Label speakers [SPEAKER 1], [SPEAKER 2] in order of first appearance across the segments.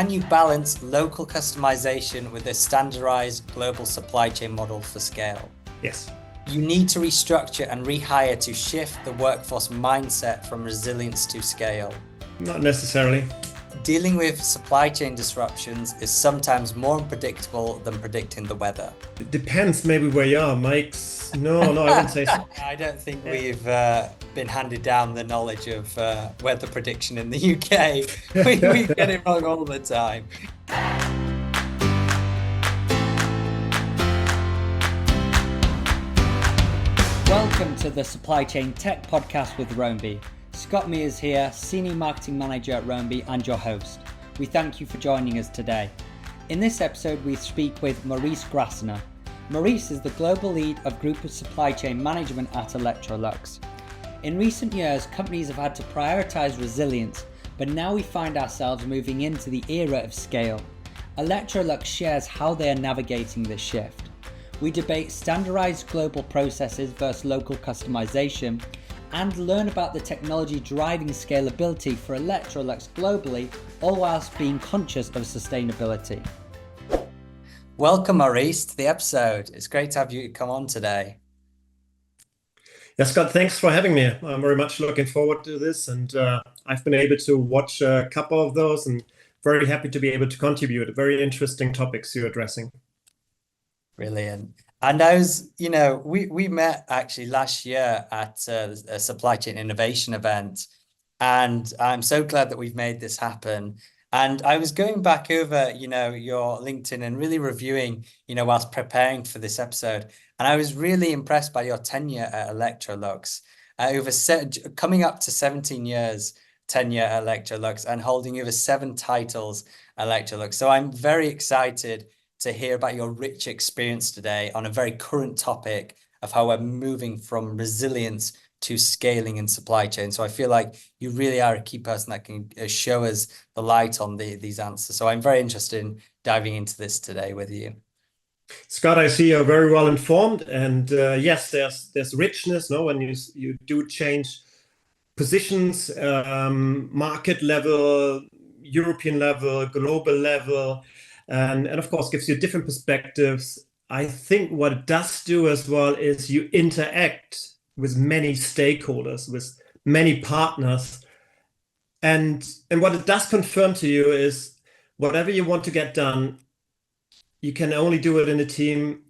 [SPEAKER 1] can you balance local customization with a standardized global supply chain model for scale?
[SPEAKER 2] Yes.
[SPEAKER 1] You need to restructure and rehire to shift the workforce mindset from resilience to scale.
[SPEAKER 2] Not necessarily.
[SPEAKER 1] Dealing with supply chain disruptions is sometimes more unpredictable than predicting the weather.
[SPEAKER 2] It depends maybe where you are, Mike's. No, I wouldn't say so.
[SPEAKER 1] I don't think we've been handed down the knowledge of weather prediction in the UK. We get it wrong all the time. Welcome to the Supply Chain Tech Podcast with Roamby. Scott Mears here, Senior Marketing Manager at Roamby and your host. We thank you for joining us today. In this episode, we speak with Maurice Graessner. Maurice is the Global Lead of Group of Supply Chain Management at Electrolux. In recent years, companies have had to prioritise resilience, but now we find ourselves moving into the era of scale. Electrolux shares how they are navigating this shift. We debate standardised global processes versus local customisation, and learn about the technology driving scalability for Electrolux globally, all whilst being conscious of sustainability. Welcome, Maurice, to the episode. It's great to have you come on today.
[SPEAKER 2] Yes, Scott, thanks for having me. I'm very much looking forward to this, and I've been able to watch a couple of those and very happy to be able to contribute. Very interesting topics you're addressing.
[SPEAKER 1] Brilliant. And I was, we met actually last year at a supply chain innovation event, and I'm so glad that we've made this happen. And I was going back over, your LinkedIn and really reviewing, whilst preparing for this episode. And I was really impressed by your tenure at Electrolux, coming up to 17 years tenure at Electrolux and holding over 7 titles at Electrolux. So I'm very excited to hear about your rich experience today on a very current topic of how we're moving from resilience to scaling in supply chain. So I feel like you really are a key person that can show us the light on these answers. So I'm very interested in diving into this today with you.
[SPEAKER 2] Scott, I see you're very well informed, and yes, there's richness, no, when you do change positions, market level, European level, global level. And of course, gives you different perspectives. I think what it does do as well is you interact with many stakeholders, with many partners. And what it does confirm to you is whatever you want to get done, you can only do it in a team,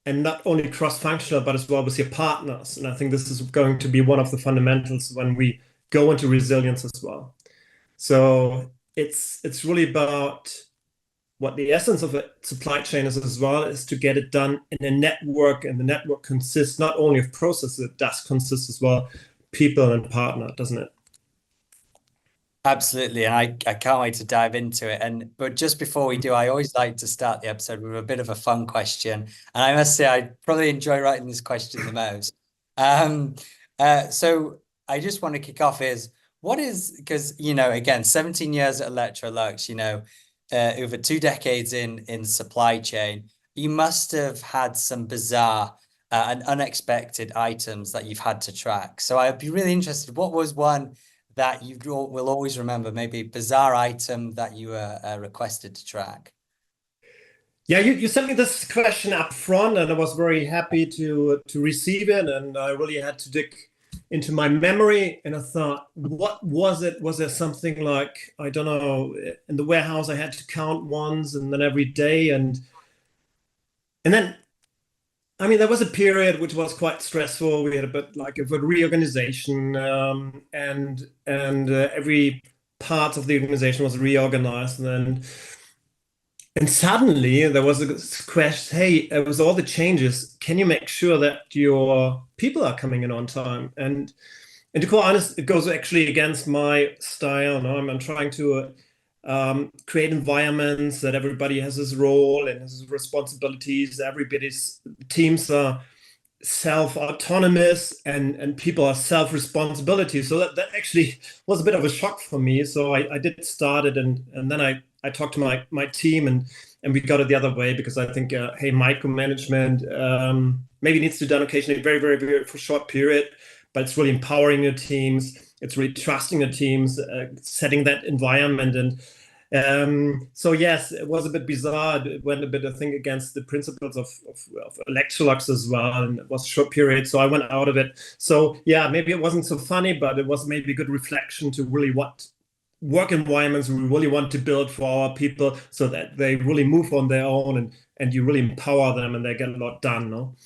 [SPEAKER 2] and not only cross-functional, but as well with your partners. And I think this is going to be one of the fundamentals when we go into resilience as well. So it's really about what the essence of a supply chain is as well, is to get it done in a network, and the network consists not only of processes, it does consist as well people and partner, doesn't it?
[SPEAKER 1] Absolutely, and I can't wait to dive into it. But just before we do, I always like to start the episode with a bit of a fun question, and I must say I probably enjoy writing this question the most. So I just want to kick off because again, 17 years at Electrolux, over 2 decades in supply chain, you must have had some bizarre and unexpected items that you've had to track. So I'd be really interested, what was one that you will always remember, maybe a bizarre item that you were requested to track?
[SPEAKER 2] Yeah, you sent me this question up front, and I was very happy to receive it, and I really had to dig into my memory, and I thought, what was it? Was there something like, I don't know, in the warehouse I had to count once and then every day, and then, I mean, there was a period which was quite stressful. We had a bit like a reorganization, and every part of the organization was reorganized, and suddenly there was a question, hey, with all the changes, can you make sure that your people are coming in on time? And to be quite honest, it goes actually against my style. No? I'm trying to create environments that everybody has his role and his responsibilities. Everybody's teams are self-autonomous and people are self-responsibility. So that actually was a bit of a shock for me. So I did start it, and then I talked to my team, and we got it the other way, because I think, hey, micromanagement maybe needs to be done occasionally, very, very, very for a short period, but it's really empowering your teams. It's really trusting your teams, setting that environment. So yes, it was a bit bizarre. It went a bit, I think, against the principles of Electrolux as well, and it was a short period, so I went out of it. So yeah, maybe it wasn't so funny, but it was maybe a good reflection to really what work environments we really want to build for our people, so that they really move on their own, and you really empower them and they get a lot done. No,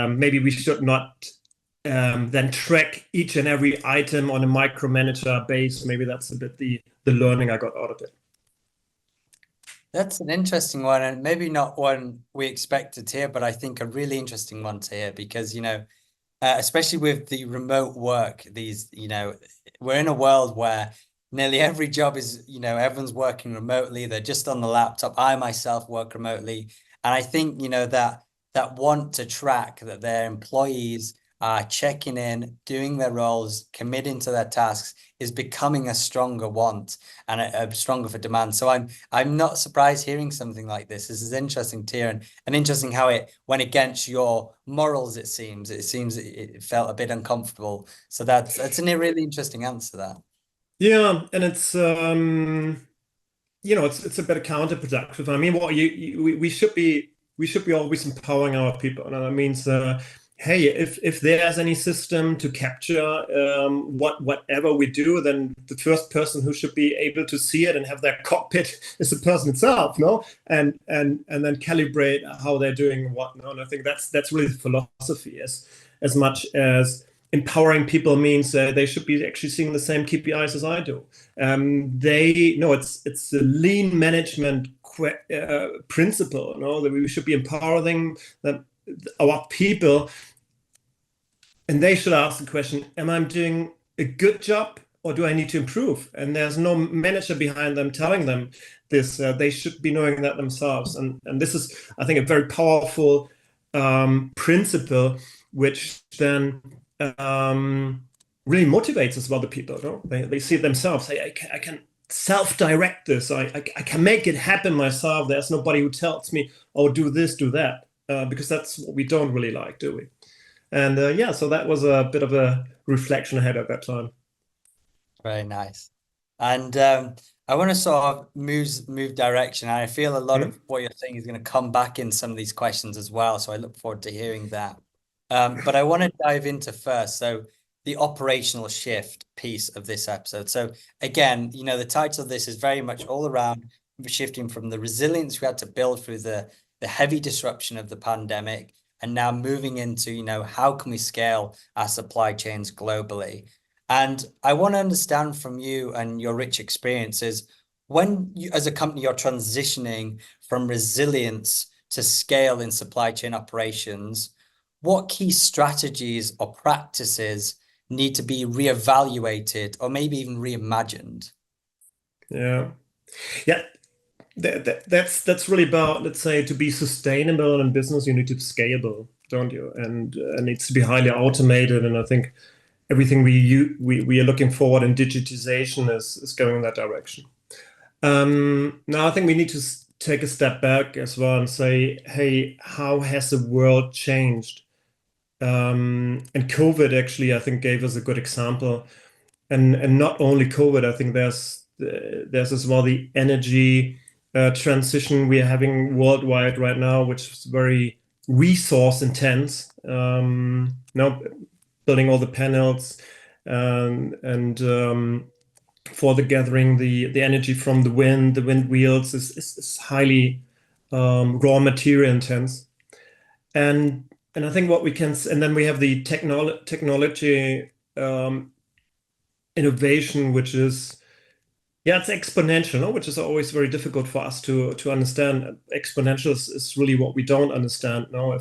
[SPEAKER 2] maybe we should not then track each and every item on a micromanager base. Maybe that's a bit the learning I got out of it.
[SPEAKER 1] That's an interesting one, and maybe not one we expected to hear, but I think a really interesting one to hear because, especially with the remote work, we're in a world where nearly every job is, everyone's working remotely. They're just on the laptop. I myself work remotely. And I think, that want to track that their employees are checking in, doing their roles, committing to their tasks is becoming a stronger want and a stronger for demand. So I'm not surprised hearing something like this. This is interesting to hear, and interesting how it went against your morals, it seems. It seems it felt a bit uncomfortable. So that's a really interesting answer to that.
[SPEAKER 2] Yeah, and it's it's a bit counterproductive. I mean, we should be always empowering our people, and that means hey, if there's any system to capture whatever we do, then the first person who should be able to see it and have their cockpit is the person itself, no, and then calibrate how they're doing what. No, and I think that's really the philosophy, as much as empowering people means they should be actually seeing the same KPIs as I do. It's a lean management principle, that we should be empowering our people, and they should ask the question, am I doing a good job or do I need to improve? And there's no manager behind them telling them this. They should be knowing that themselves. And this is, I think, a very powerful principle, which then really motivates as well the people. No? They see it themselves. Hey, I can self-direct this. I can make it happen myself. There's nobody who tells me, oh, do this, do that, because that's what we don't really like, do we? And so that was a bit of a reflection I had at that time.
[SPEAKER 1] Very nice. And I want to sort of move direction. And I feel a lot of what you're saying is going to come back in some of these questions as well. So I look forward to hearing that. But I want to dive into first. So the operational shift piece of this episode. So again, the title of this is very much all around shifting from the resilience we had to build through the heavy disruption of the pandemic, and now moving into, how can we scale our supply chains globally? And I want to understand from you and your rich experiences, when you, as a company, you're transitioning from resilience to scale in supply chain operations, what key strategies or practices need to be reevaluated or maybe even reimagined?
[SPEAKER 2] Yeah. That's really about, let's say, to be sustainable in business, you need to be scalable, don't you? And it needs to be highly automated. And I think everything we are looking forward in digitization is going in that direction. Now I think we need to take a step back as well and say, hey, how has the world changed? And COVID actually, I think, gave us a good example. And not only COVID, I think there's as well the energy transition we are having worldwide right now, which is very resource intense. Now building all the panels and for the gathering the energy from the wind wheels is highly raw material intense. And I think what we can, and then we have the technology innovation, which is, it's exponential, no? Which is always very difficult for us to understand. Exponential is really what we don't understand. No,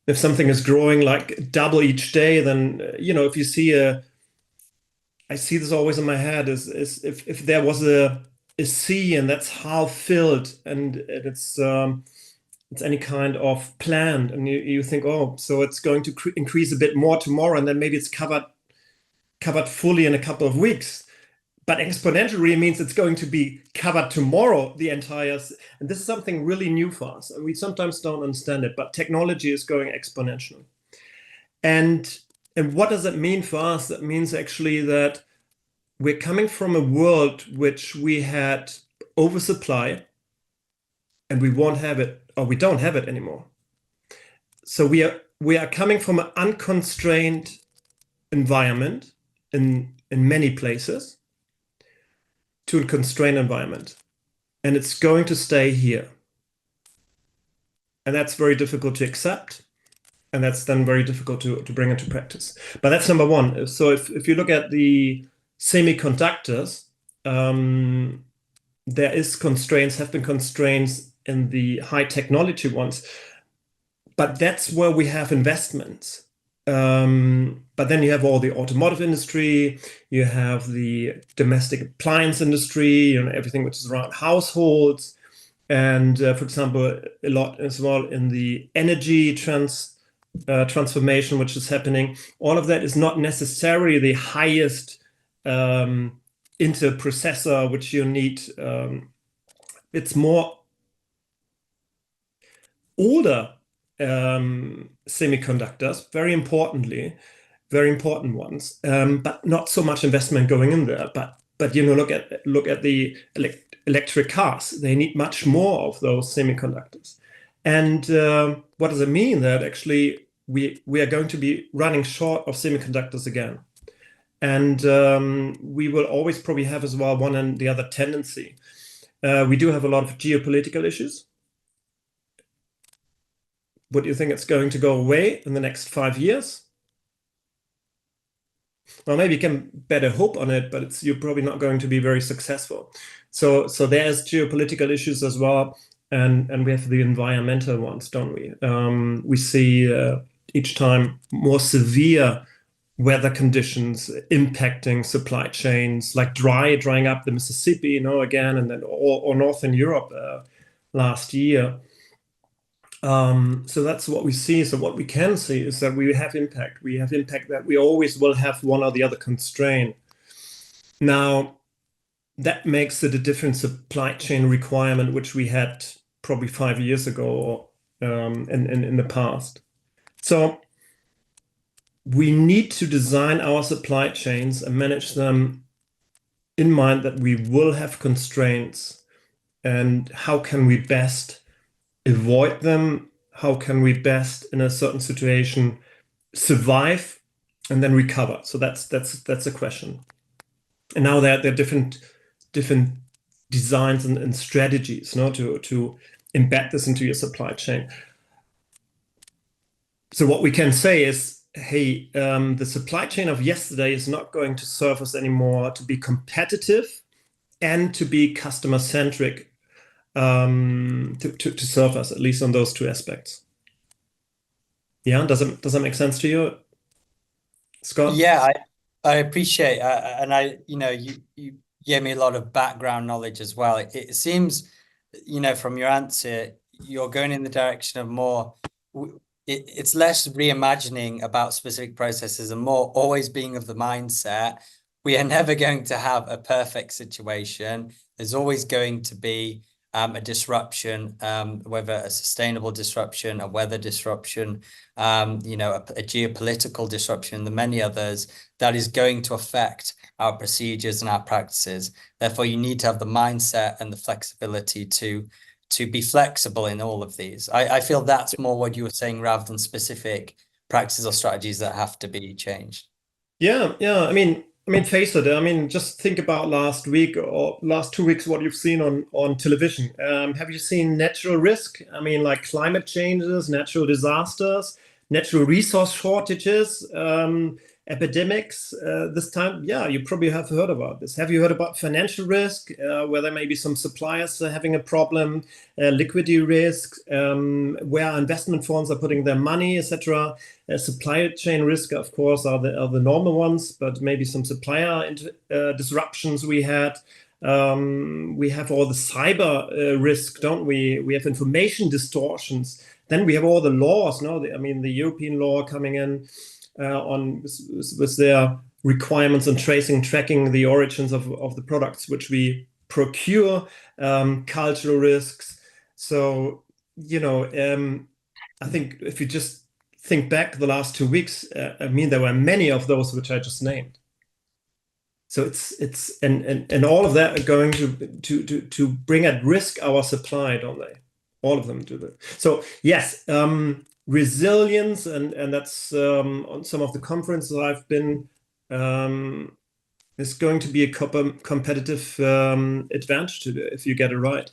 [SPEAKER 2] if something is growing like double each day, then if you see I see this always in my head is if there was a sea and that's half filled and it's any kind of plant, and you think, oh, so it's going to increase a bit more tomorrow, and then maybe it's covered fully in a couple of weeks. But exponential really means it's going to be covered tomorrow, the entire. And this is something really new for us, and we sometimes don't understand it. But technology is going exponential, and what does it mean for us? That means actually that we're coming from a world which we had oversupply, and we won't have it, or we don't have it anymore. So we are coming from an unconstrained environment in many places to a constrained environment, and it's going to stay here. And that's very difficult to accept, and that's then very difficult to bring into practice. But that's number one. So if you look at the semiconductors, there have been constraints in the high technology ones, but that's where we have investments. But then you have all the automotive industry, you have the domestic appliance industry, everything which is around households. And for example, a lot as well in the energy transformation, which is happening. All of that is not necessarily the highest Intel processor which you need. It's more older semiconductors, very importantly, very important ones, but not so much investment going in there. But look at the electric cars. They need much more of those semiconductors. And what does it mean? That actually we are going to be running short of semiconductors again. And we will always probably have as well one and the other tendency. We do have a lot of geopolitical issues. What do you think it's going to go away in the next 5 years? Well, maybe you can bet a hope on it, but you're probably not going to be very successful. So there's geopolitical issues as well, and we have the environmental ones, don't we? We see each time more severe weather conditions impacting supply chains, like drying up the Mississippi, again, and then or Northern Europe last year. So that's what we see. So what we can see is that we have impact. We have impact that we always will have one or the other constraint. Now, that makes it a different supply chain requirement, which we had probably 5 years ago or in the past. So we need to design our supply chains and manage them in mind that we will have constraints, and how can we best avoid them? How can we best, in a certain situation, survive and then recover? So that's a question. And now there are different designs and strategies, to embed this into your supply chain. So what we can say is, hey, the supply chain of yesterday is not going to serve us anymore to be competitive and to be customer centric. To serve us, at least on those two aspects. Yeah, does it make sense to you, Scott?
[SPEAKER 1] Yeah, I appreciate and you gave me a lot of background knowledge as well. It seems, from your answer, you're going in the direction of more. It's less reimagining about specific processes and more always being of the mindset we are never going to have a perfect situation. There's always going to be a disruption, whether a sustainable disruption, a weather disruption, a geopolitical disruption, and the many others that is going to affect our procedures and our practices. Therefore, you need to have the mindset and the flexibility to be flexible in all of these. I feel that's more what you were saying rather than specific practices or strategies that have to be changed.
[SPEAKER 2] Yeah. I mean, face it. I mean, just think about last week or last 2 weeks, what you've seen on television. Have you seen natural risk? I mean, like climate changes, natural disasters, natural resource shortages, epidemics this time. Yeah, you probably have heard about this. Have you heard about financial risk, where there may be some suppliers having a problem, liquidity risk, where investment funds are putting their money, etc. Supply chain risk, of course, are the normal ones, but maybe some supplier disruptions we had. We have all the cyber risk, don't we? We have information distortions. Then we have all the laws. The European law coming in with their requirements on tracking the origins of the products which we procure, cultural risks. So, I think if you just think back the last 2 weeks, there were many of those which I just named. So it's and all of that are going to bring at risk our supply, don't they? All of them do that. So yes, resilience, and that's on some of the conferences I've been, is going to be a competitive advantage to if you get it right.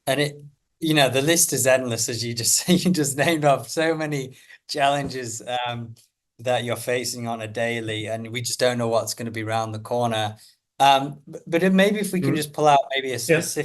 [SPEAKER 1] And it, the list is endless, as you just you just named off so many challenges that you're facing on a daily, and we just don't know what's going to be around the corner. But maybe if we can just pull out maybe
[SPEAKER 2] Yes.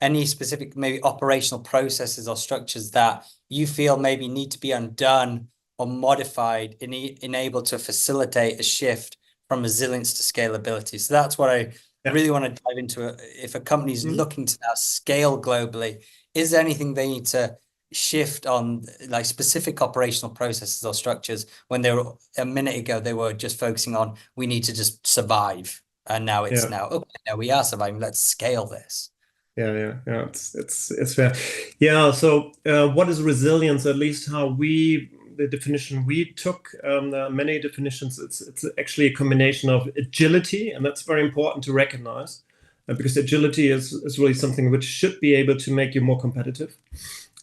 [SPEAKER 1] any specific maybe operational processes or structures that you feel maybe need to be undone or modified enable to facilitate a shift from resilience to scalability. So that's what I really want to dive into. If a company's looking to now scale globally, is there anything they need to shift on, like specific operational processes or structures, when they were a minute ago they were just focusing on we need to just survive, and now it's now okay, now we are surviving, let's scale this.
[SPEAKER 2] Yeah. It's fair. Yeah. So what is resilience? At least how the definition we took, there are many definitions. It's actually a combination of agility, and that's very important to recognize, because agility is really something which should be able to make you more competitive.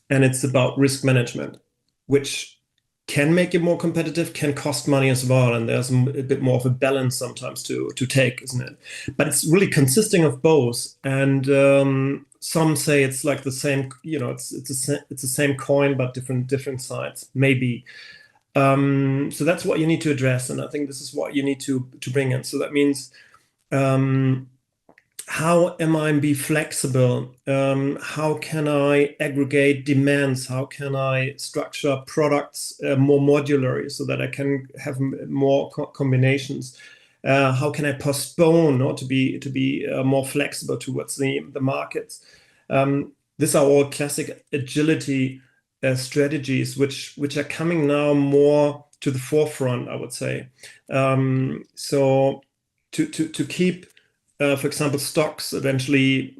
[SPEAKER 2] And it's about risk management, which can make you more competitive, can cost money as well. And there's a bit more of a balance sometimes to take, isn't it? But it's really consisting of both. And some say it's like the same, it's the same coin, but different sides, maybe. So that's what you need to address. And I think this is what you need to bring in. So that means, how am I be flexible? How can I aggregate demands? How can I structure products more modularly so that I can have more combinations? How can I postpone, or to be more flexible towards the markets? These are all classic agility strategies, which are coming now more to the forefront, I would say. So to keep, for example, stocks. Eventually,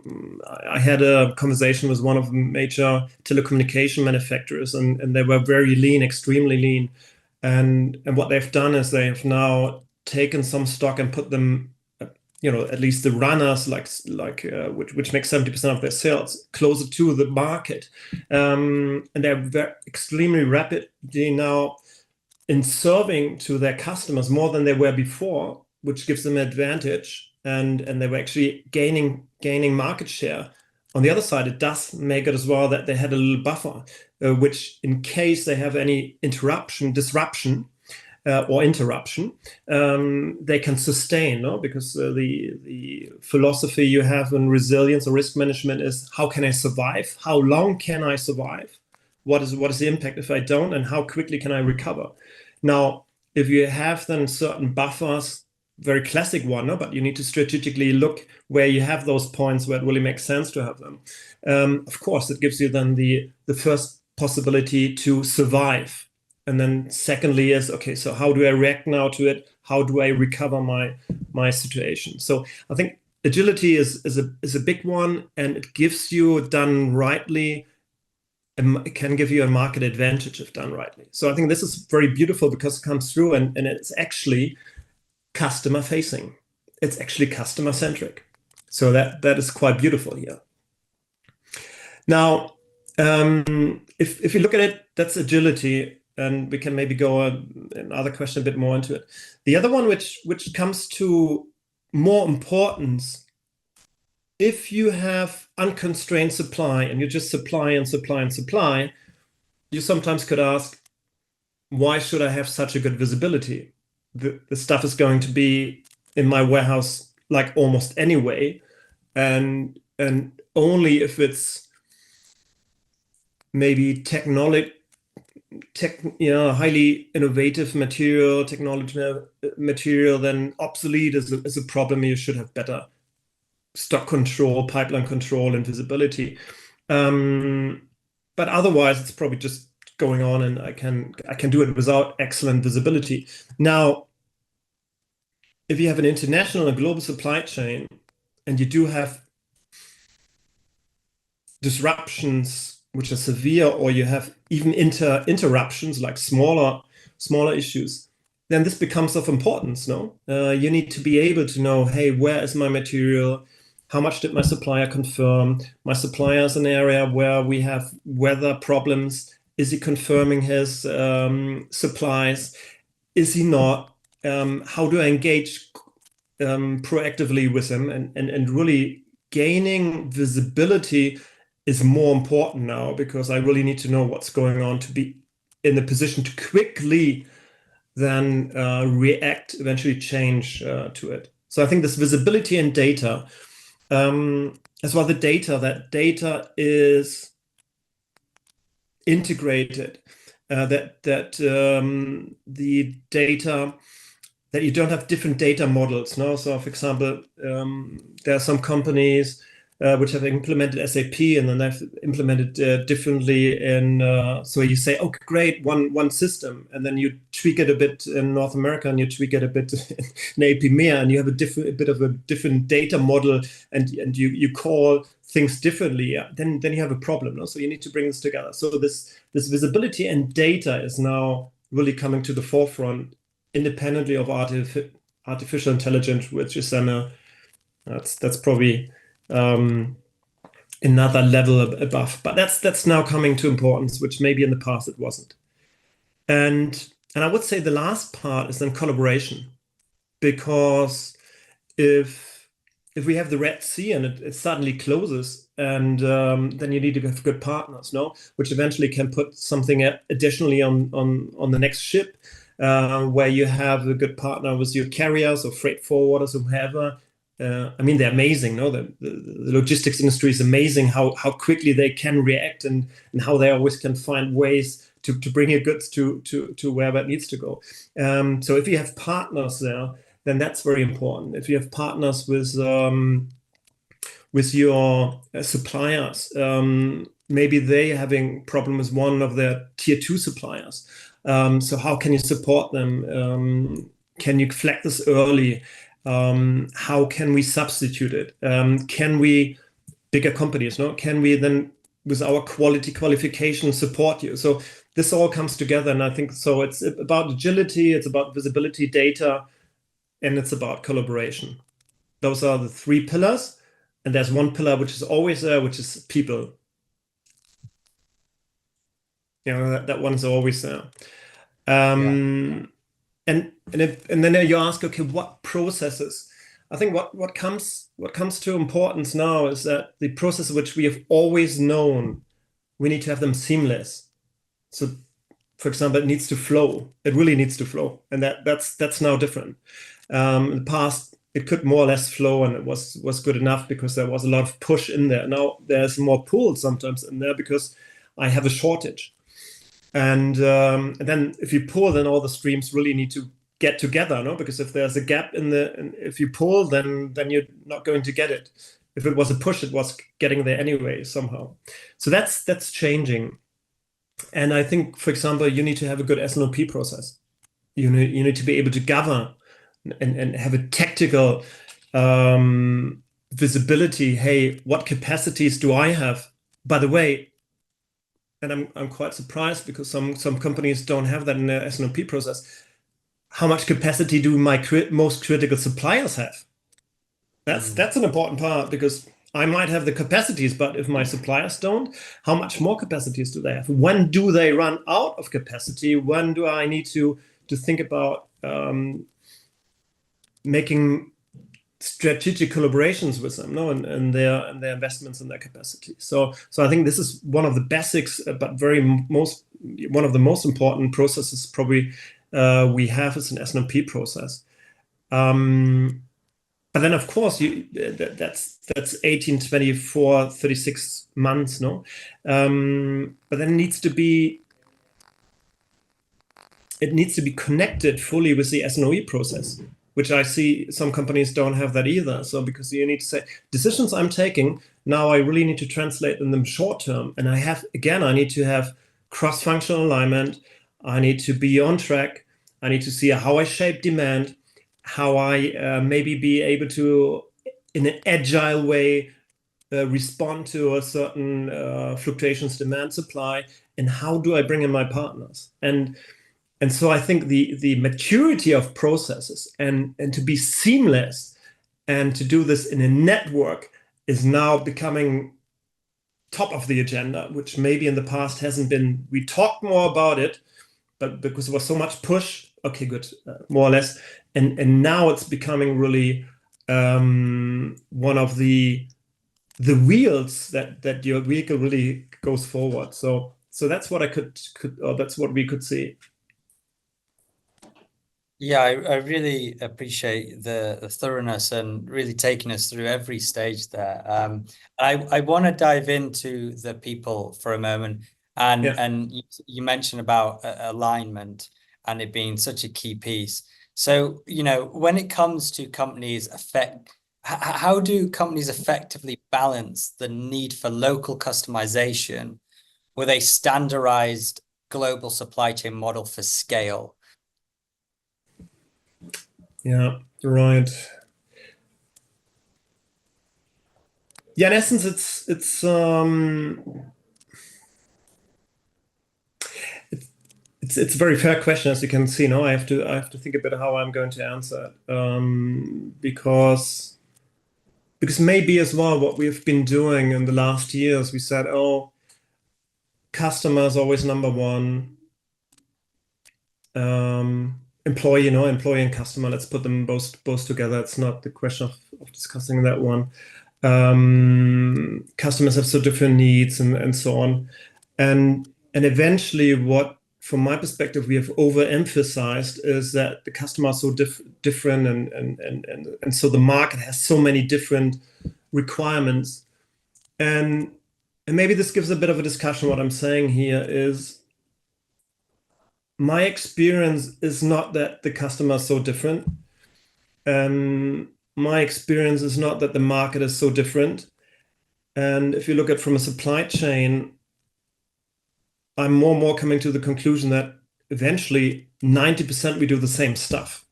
[SPEAKER 2] I had a conversation with one of the major telecommunication manufacturers, and they were very lean, extremely lean. And what they've done is they have now taken some stock and put them, at least the runners, which makes 70% of their sales, closer to the market. And they're extremely rapidly now in serving to their customers more than they were before, which gives them an advantage. And they were actually gaining market share. On the other side, it does make it as well that they had a little buffer, which in case they have any disruption, they can sustain, no? Because the philosophy you have in resilience or risk management is, how can I survive? How long can I survive? What is the impact if I don't? And how quickly can I recover? Now, if you have then certain buffers, very classic one, no? But you need to strategically look where you have those points where it really makes sense to have them. Of course, it gives you then the first possibility to survive. And then secondly is, okay, so how do I react now to it? How do I recover my situation? So I think agility is a big one, and it gives you, done rightly, it can give you a market advantage if done rightly. So I think this is very beautiful because it comes through, and it's actually customer facing. It's actually customer centric. So that is quite beautiful here. Now, if you look at it, that's agility, and we can maybe go another question a bit more into it. The other one, which comes to more importance, if you have unconstrained supply and you just supply and supply and supply, you sometimes could ask, why should I have such a good visibility? The stuff is going to be in my warehouse like almost anyway, and only if it's maybe highly innovative technology material, then obsolete is a problem. You should have better stock control, pipeline control, and visibility. But otherwise, it's probably just going on, and I can do it without excellent visibility. Now, if you have an international and global supply chain, and you do have disruptions which are severe, or you have even interruptions like smaller issues, then this becomes of importance, no? You need to be able to know, hey, where is my material? How much did my supplier confirm? My supplier is an area where we have weather problems. Is he confirming his supplies? Is he not? How do I engage proactively with him? And really gaining visibility is more important now, because I really need to know what's going on to be in a position to quickly then react, eventually change to it. So I think this visibility and data, as well, that data is integrated, that the data, that you don't have different data models. No, so for example, there are some companies which have implemented SAP, and then they've implemented differently in. So you say, okay, great, one system, and then you tweak it a bit in North America, and you tweak it a bit in APMEA, and you have a bit of a different data model, and you call things differently. Yeah, then you have a problem. No? So you need to bring this together. So this visibility and data is now really coming to the forefront, independently of artificial intelligence, which is then that's probably another level above. But that's now coming to importance, which maybe in the past it wasn't. And I would say the last part is then collaboration, because if we have the Red Sea and it suddenly closes, and then you need to have good partners, no, which eventually can put something additionally on the next ship, where you have a good partner with your carriers or freight forwarders or whoever. I mean, they're amazing, no? The logistics industry is amazing how quickly they can react, and how they always can find ways to bring your goods to wherever it needs to go. So if you have partners there, then that's very important. If you have partners with your suppliers, maybe they having problem with one of their tier 2 suppliers. So how can you support them? Can you flag this early? How can we substitute it? Can we, bigger companies, no? Can we then, with our quality qualification, support you? So this all comes together, and I think so. It's about agility, it's about visibility, data, and it's about collaboration. Those are the 3 pillars, and there's one pillar which is always there, which is people. You know, that one is always there. And then you ask, okay, what processes? I think what comes to importance now is that the process which we have always known, we need to have them seamless. So, for example, it needs to flow. It really needs to flow, and that's now different. In the past, it could more or less flow, and it was good enough because there was a lot of push in there. Now there's more pull sometimes in there because I have a shortage. And then if you pull, then all the streams really need to get together, no? Because if there's a gap if you pull, then you're not going to get it. If it was a push, it was getting there anyway somehow. So that's changing. And I think, for example, you need to have a good S&OP process. You need to be able to govern and have a tactical visibility. Hey, what capacities do I have? By the way, and I'm quite surprised because some companies don't have that in their S&OP process. How much capacity do my most critical suppliers have? That's an important part, because I might have the capacities, but if my suppliers don't, how much more capacities do they have? When do they run out of capacity? When do I need to think about making strategic collaborations with them, no, and their investments and their capacity. So I think this is one of the basics, but one of the most important processes probably we have is an S&OP process. But then, of course, that's 18, 24, 36 months, no? But then it needs to be connected fully with the S&OE process, which I see some companies don't have that either. So because you need to say, decisions I'm taking, now I really need to translate in them short term. And I need to have cross-functional alignment. I need to be on track. I need to see how I shape demand, how I maybe be able to, in an agile way, respond to a certain fluctuations, demand, supply, and how do I bring in my partners? And And so I think the maturity of processes and to be seamless and to do this in a network is now becoming top of the agenda, which maybe in the past hasn't been. We talked more about it, but because there was so much push, okay, good, more or less. And now it's becoming really one of the wheels that your vehicle really goes forward. So that's what I could or that's what we could see.
[SPEAKER 1] Yeah, I really appreciate the thoroughness and really taking us through every stage there. I want to dive into the people for a moment,
[SPEAKER 2] Yeah.
[SPEAKER 1] and you mentioned about alignment and it being such a key piece. So, when it comes to companies how do companies effectively balance the need for local customization with a standardized global supply chain model for scale?
[SPEAKER 2] Yeah, right. Yeah, in essence, it's a very fair question, as you can see. Now I have to think a bit how I'm going to answer it, because maybe as well what we've been doing in the last years, we said, oh, customers always number one, employee and customer. Let's put them both together. It's not the question of discussing that one. Customers have so different needs and so on, and eventually what from my perspective we have overemphasized is that the customer is so different and so the market has so many different requirements, and maybe this gives a bit of a discussion. What I'm saying here is my experience is not that the customer is so different. My experience is not that the market is so different. And if you look at from a supply chain, I'm more and more coming to the conclusion that eventually 90% we do the same stuff.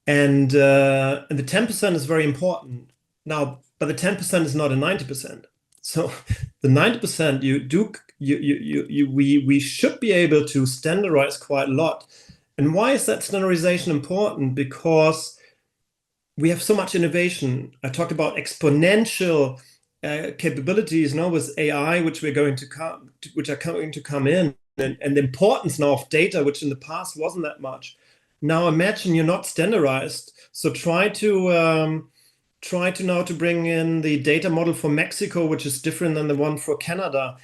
[SPEAKER 2] And the 10% is very important. Now, but the 10% is not a 90%. So the 90% we should be able to standardize quite a lot. And why is that standardization important? Because we have so much innovation. I talked about exponential capabilities now with AI, which are going to come in, and the importance now of data, which in the past wasn't that much. Now imagine you're not standardized, so try to now to bring in the data model for Mexico, which is different than the one for Canada.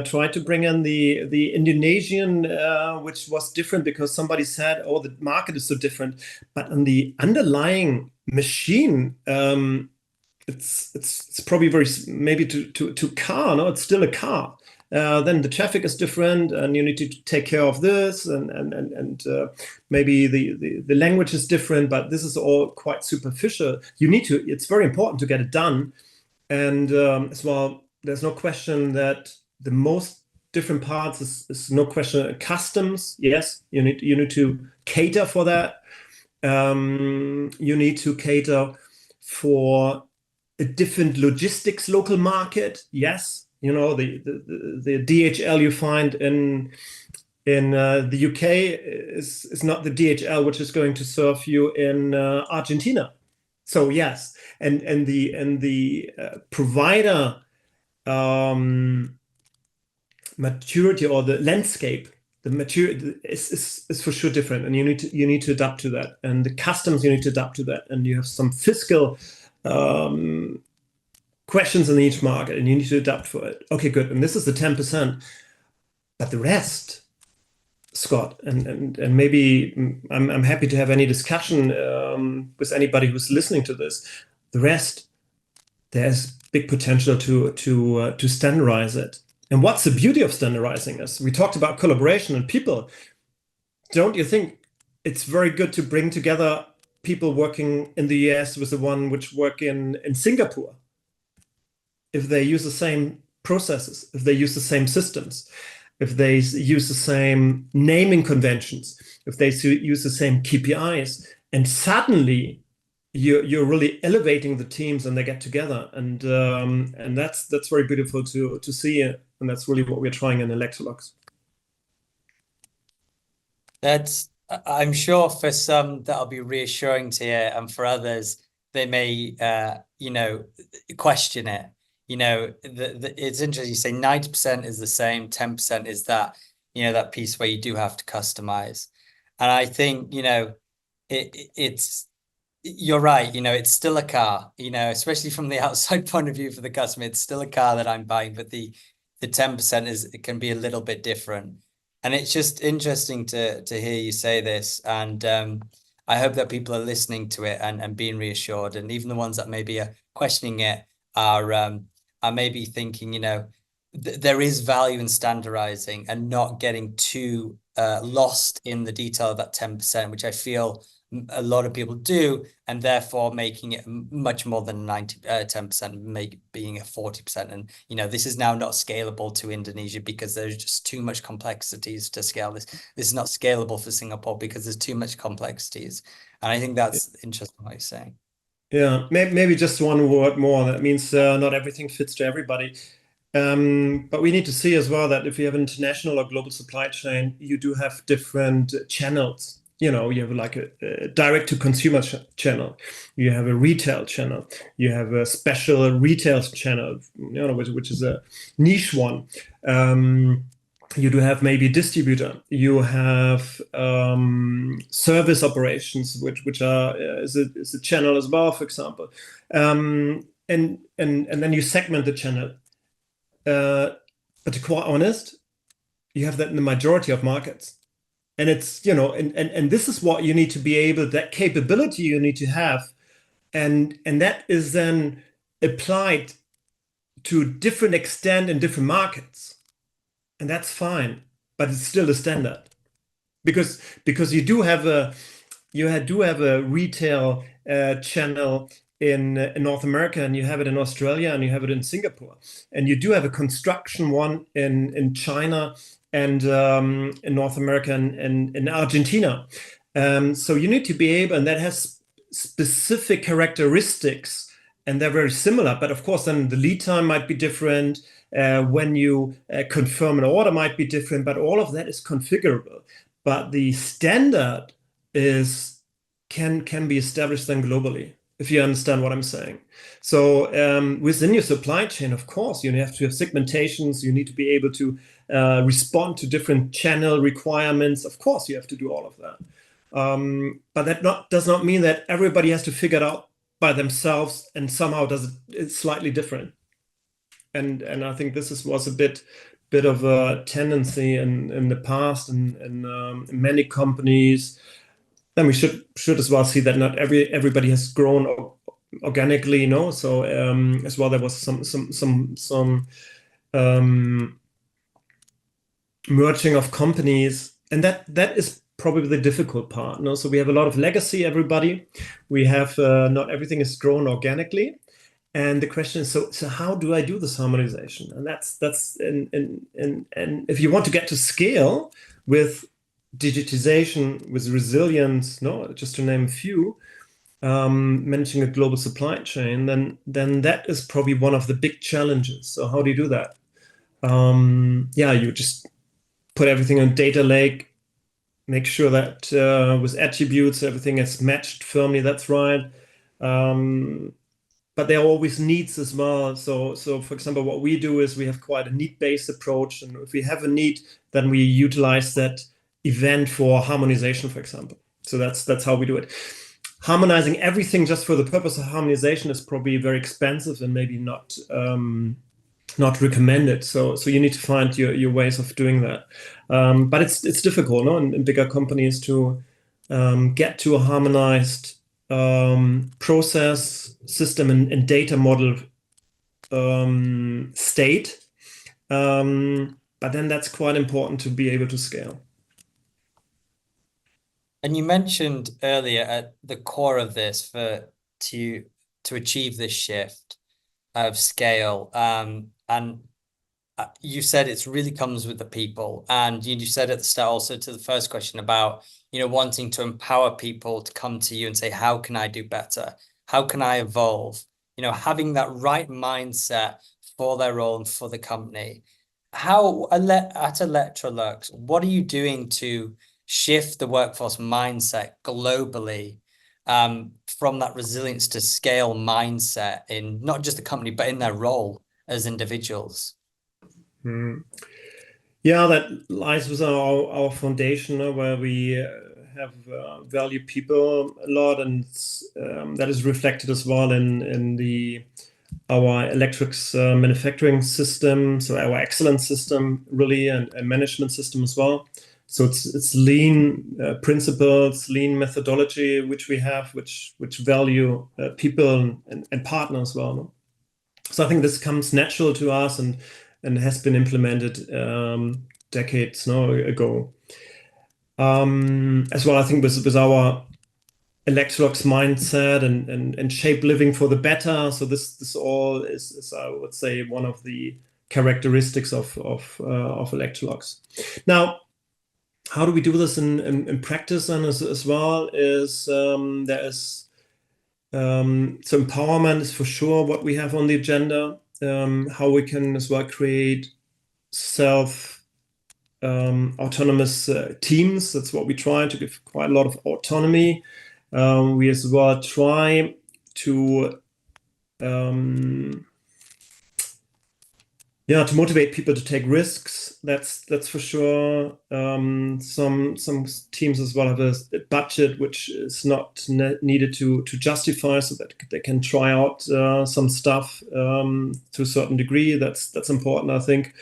[SPEAKER 2] Try to bring in the Indonesian, which was different because somebody said, "Oh, the market is so different." But on the underlying machine, it's probably very maybe to car. No, it's still a car. Then the traffic is different, and you need to take care of this, and maybe the language is different. But this is all quite superficial. It's very important to get it done, and as well, there's no question that the most different parts is no question customs. Yes, you need to cater for that. You need to cater for a different logistics local market. Yes, the DHL you find in the UK is not the DHL which is going to serve you in Argentina. So yes, and the provider maturity or the landscape, the maturity is for sure different, and you need to adapt to that, and the customs you need to adapt to that, and you have some fiscal questions in each market, and you need to adapt for it. Okay, good. And this is the 10%, but the rest, Scott, and maybe I'm happy to have any discussion with anybody who's listening to this. The rest, there's big potential to standardize it. And what's the beauty of standardizing is we talked about collaboration and people. Don't you think it's very good to bring together people working in the US with the one which work in Singapore? If they use the same processes, if they use the same systems, if they use the same naming conventions, if they use the same KPIs, and suddenly you're really elevating the teams and they get together, and that's very beautiful to see, and that's really what we're trying in Electrolux.
[SPEAKER 1] I'm sure for some that'll be reassuring to hear, and for others they may question it. It's interesting you say 90% is the same, 10% is that, that piece where you do have to customize. And I think, it's you're right, it's still a car, especially from the outside point of view for the customer, it's still a car that I'm buying, but the 10% it can be a little bit different. And it's just interesting to hear you say this. And I hope that people are listening to it and being reassured. And even the ones that maybe are questioning it are maybe thinking, there is value in standardizing and not getting too lost in the detail of that 10%, which I feel a lot of people do, and therefore making it much more than 10%, being a 40%. And this is now not scalable to Indonesia because there's just too much complexities to scale this. This is not scalable for Singapore because there's too much complexities. And I think that's interesting what you're saying.
[SPEAKER 2] Yeah, maybe just one word more. That means not everything fits to everybody. But we need to see as well that if you have an international or global supply chain, you do have different channels. You have like a direct to consumer channel, you have a retail channel, you have a special retail channel, which is a niche one. You do have maybe a distributor. You have service operations, which is a channel as well, for example. And then you segment the channel. But to be quite honest, you have that in the majority of markets. And it's, and this is what you need to be able, that capability you need to have. And that is then applied to different extent in different markets. And that's fine, but it's still a standard. Because you do have a retail channel in North America, and you have it in Australia, and you have it in Singapore, and you do have a construction one in China and in North America and in Argentina. So you need to be able, and that has specific characteristics, and they're very similar. But of course, then the lead time might be different. When you confirm an order might be different, but all of that is configurable. But the standard can be established then globally, if you understand what I'm saying. So within your supply chain, of course, you have to have segmentations. You need to be able to respond to different channel requirements. Of course, you have to do all of that. But that does not mean that everybody has to figure it out by themselves and somehow it's slightly different. And I think this was a bit of a tendency in the past and in many companies. Then we should as well see that not everybody has grown organically, So as well, there was some merging of companies, and that is probably the difficult part. So we have a lot of legacy. Everybody, we have not everything is grown organically. And the question is, so how do I do this harmonization? And that's and if you want to get to scale with digitization, with resilience, just to name a few, managing a global supply chain, then that is probably one of the big challenges. So how do you do that? You just put everything in data lake, make sure that with attributes everything is matched firmly. That's right. But there are always needs as well. So for example, what we do is we have quite a need-based approach. And if we have a need, then we utilize that event for harmonization, for example. So that's how we do it. Harmonizing everything just for the purpose of harmonization is probably very expensive and maybe not recommended. So you need to find your ways of doing that. But it's difficult, in bigger companies to get to a harmonized process, system, and data model state. But then that's quite important to be able to scale.
[SPEAKER 1] And you mentioned earlier at the core of this to achieve this shift of scale, and you said it really comes with the people, and you said at the start also to the first question about wanting to empower people to come to you and say, how can I do better? How can I evolve? Having that right mindset for their role and for the company. How at Electrolux, what are you doing to shift the workforce mindset globally, from that resilience to scale mindset in not just the company, but in their role as individuals?
[SPEAKER 2] Yeah, that lies with our foundation, where we have value people a lot, and that is reflected as well in our Electrolux manufacturing system, so our excellence system, really, and management system as well. So it's lean principles, lean methodology, which we have, which value people and partners as well. No? So I think this comes natural to us and has been implemented decades ago. As well, I think with our Electrolux mindset and shape living for the better. So this all is I would say one of the characteristics of Electrolux. Now, how do we do this in practice and as well is there is so empowerment is for sure what we have on the agenda. How we can as well create autonomous teams. That's what we try to give quite a lot of autonomy. We as well try to to motivate people to take risks. That's for sure. Some teams as well have a budget which is not needed to justify, so that they can try out some stuff to a certain degree. That's important, I think.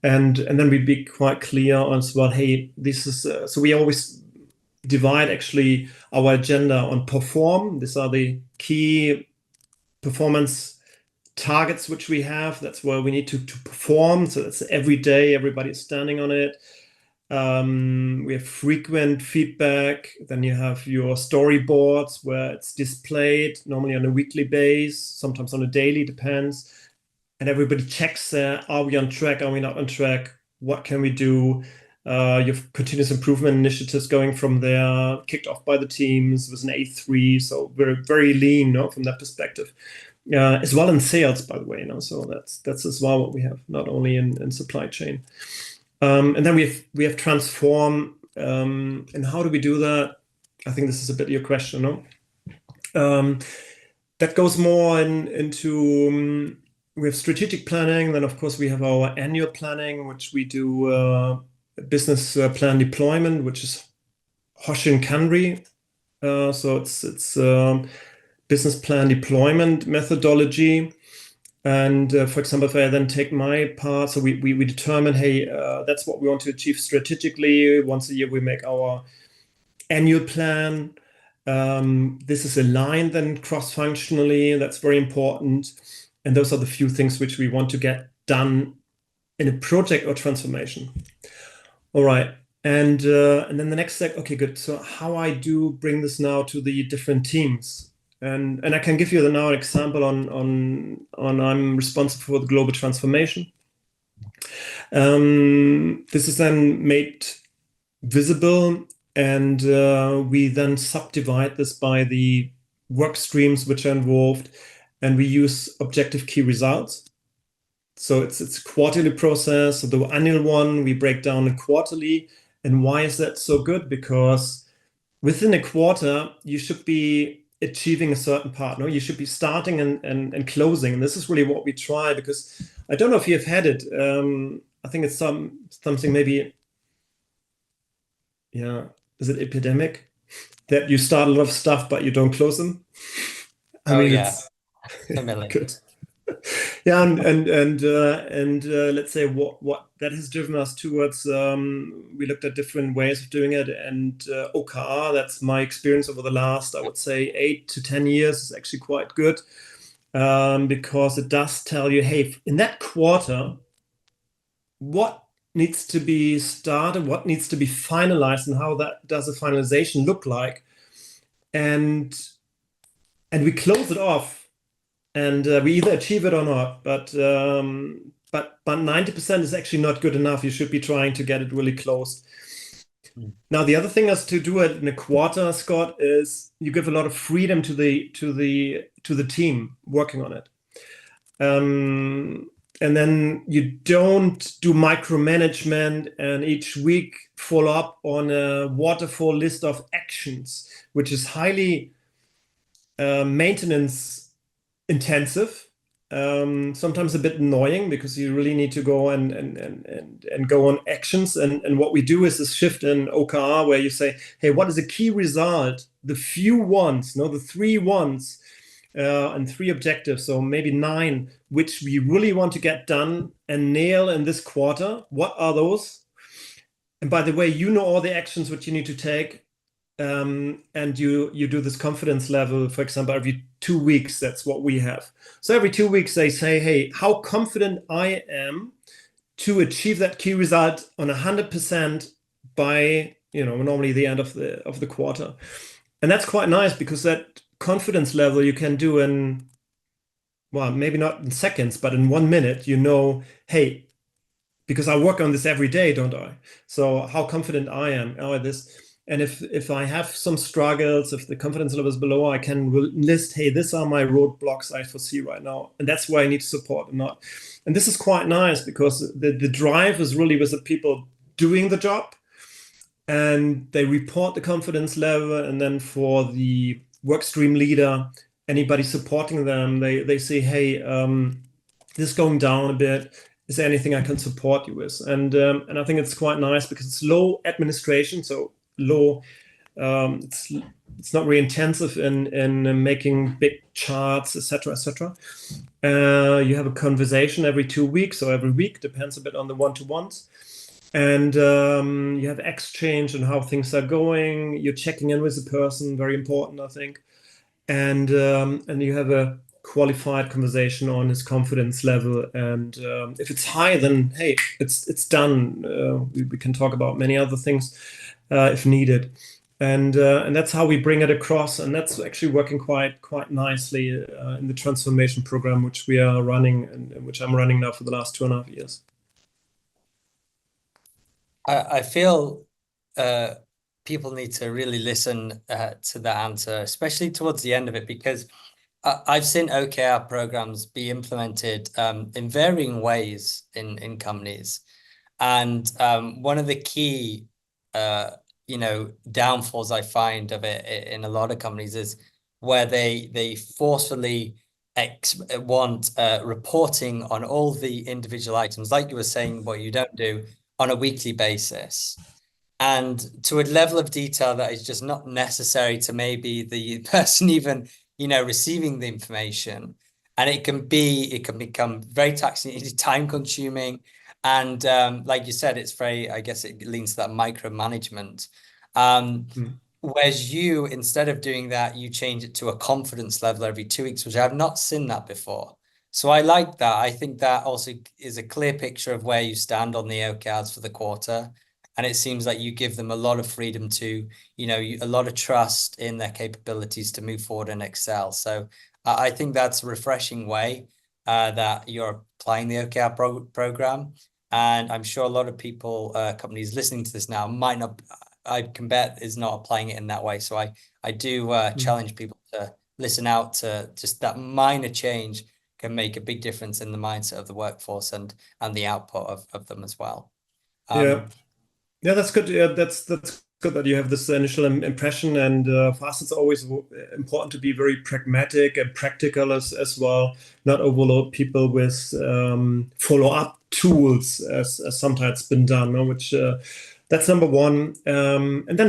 [SPEAKER 2] And then we'd be quite clear on as well. Hey, this is so we always divide actually our agenda on perform. These are the key performance targets which we have. That's where we need to perform. So that's every day, everybody's standing on it. We have frequent feedback. Then you have your storyboards where it's displayed, normally on a weekly basis, sometimes on a daily, depends. And everybody checks, are we on track? Are we not on track? What can we do? You have continuous improvement initiatives going from there, kicked off by the teams with an A3. So we're very lean, from that perspective. As well in sales, by the way, so that's as well what we have, not only in supply chain. And then we have transform. And how do we do that? I think this is a bit your question, no? That goes more into we have strategic planning. Then of course we have our annual planning, which we do business plan deployment, which is Hoshin Kanri. So it's business plan deployment methodology. And for example, if I then take my part, so we determine, hey, that's what we want to achieve strategically. Once a year, we make our annual plan. This is aligned then cross-functionally. That's very important. And those are the few things which we want to get done in a project or transformation. All right. And then the next step, okay, good. So how I do bring this now to the different teams. And I can give you now an example on I'm responsible for the global transformation. This is then made visible, and we then subdivide this by the work streams which are involved, and we use objective key results. So it's a quarterly process. So the annual one we break down in quarterly. And why is that so good? Because within a quarter, you should be achieving a certain part. No, you should be starting and closing. And this is really what we try, because I don't know if you've had it. I think it's something maybe, is it epidemic? That you start a lot of stuff, but you don't close them. I mean, it's good. Yeah, and let's say what that has driven us towards. We looked at different ways of doing it, and OKR. That's my experience over the last, I would say, 8 to 10 years. Is actually quite good, because it does tell you, hey, in that quarter, what needs to be started, what needs to be finalized, and how that does a finalization look like, and we close it off. And we either achieve it or not, but 90% is actually not good enough. You should be trying to get it really close. Now, the other thing is to do it in a quarter, Scott, is you give a lot of freedom to the team working on it. and then you don't do micromanagement and each week follow up on a waterfall list of actions, which is highly maintenance intensive. Sometimes a bit annoying because you really need to go and go on actions. And what we do is this shift in OKR where you say, hey, what is a key result? The few ones, no, the 3 ones and 3 objectives, so maybe 9, which we really want to get done and nail in this quarter. What are those? And by the way, you know all the actions which you need to take. And you do this confidence level, for example, every 2 weeks. That's what we have. So every 2 weeks they say, hey, how confident I am to achieve that key result on 100% by, normally the end of the quarter. And that's quite nice because that confidence level you can do in, well, maybe not in seconds, but in 1 minute, hey, because I work on this every day, don't I? So how confident I am at this. And if I have some struggles, if the confidence level is below, I can list, hey, these are my roadblocks I foresee right now. And that's where I need support and not. And this is quite nice because the drive is really with the people doing the job. And they report the confidence level. And then for the workstream leader, anybody supporting them, they say, hey, this is going down a bit. Is there anything I can support you with? And I think it's quite nice because it's low administration. So low, it's not really intensive in making big charts, etc., etc. You have a conversation every 2 weeks or every week, depends a bit on the one-to-ones, and you have exchange on how things are going. You're checking in with the person, very important, I think, and you have a qualified conversation on his confidence level, and if it's high, then hey, it's done. We can talk about many other things if needed, and that's how we bring it across, and that's actually working quite nicely in the transformation program which we are running and which I'm running now for the last 2.5 years.
[SPEAKER 1] I feel people need to really listen to the answer, especially towards the end of it, because I've seen OKR programs be implemented in varying ways in companies. And one of the key downfalls I find of it in a lot of companies is where they forcefully want reporting on all the individual items, like you were saying, what you don't do on a weekly basis, and to a level of detail that is just not necessary to maybe the person even receiving the information. And it can become very taxing, time consuming. And like you said, it's very, I guess it leans to that micromanagement. Whereas you, instead of doing that, you change it to a confidence level every 2 weeks, which I've not seen that before. So I like that. I think that also is a clear picture of where you stand on the OKRs for the quarter. And it seems like you give them a lot of freedom to, a lot of trust in their capabilities to move forward and excel. So I think that's a refreshing way that you're applying the OKR program. And I'm sure a lot of people, companies listening to this now might not, I can bet, is not applying it in that way. So I do challenge people to listen out to just that minor change can make a big difference in the mindset of the workforce and the output of them as well.
[SPEAKER 2] Yeah, that's good. Yeah, that's good that you have this initial impression. And for us, it's always important to be very pragmatic and practical as well, not overload people with follow-up tools as sometimes been done, no? Which that's number one. And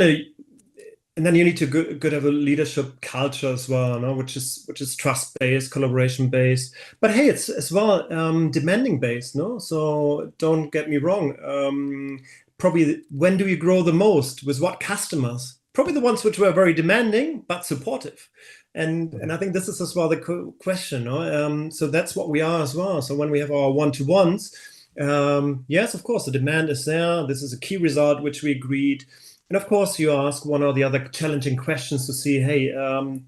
[SPEAKER 2] then you need to have a leadership culture as well, no? Which is trust-based, collaboration-based. But hey, it's as well demanding-based, no? So don't get me wrong. Probably when do you grow the most? With what customers? Probably the ones which were very demanding but supportive. And I think this is as well the question. No? So that's what we are as well. So when we have our one-to-ones, yes, of course, the demand is there. This is a key result which we agreed. And of course, you ask one or the other challenging questions to see, hey,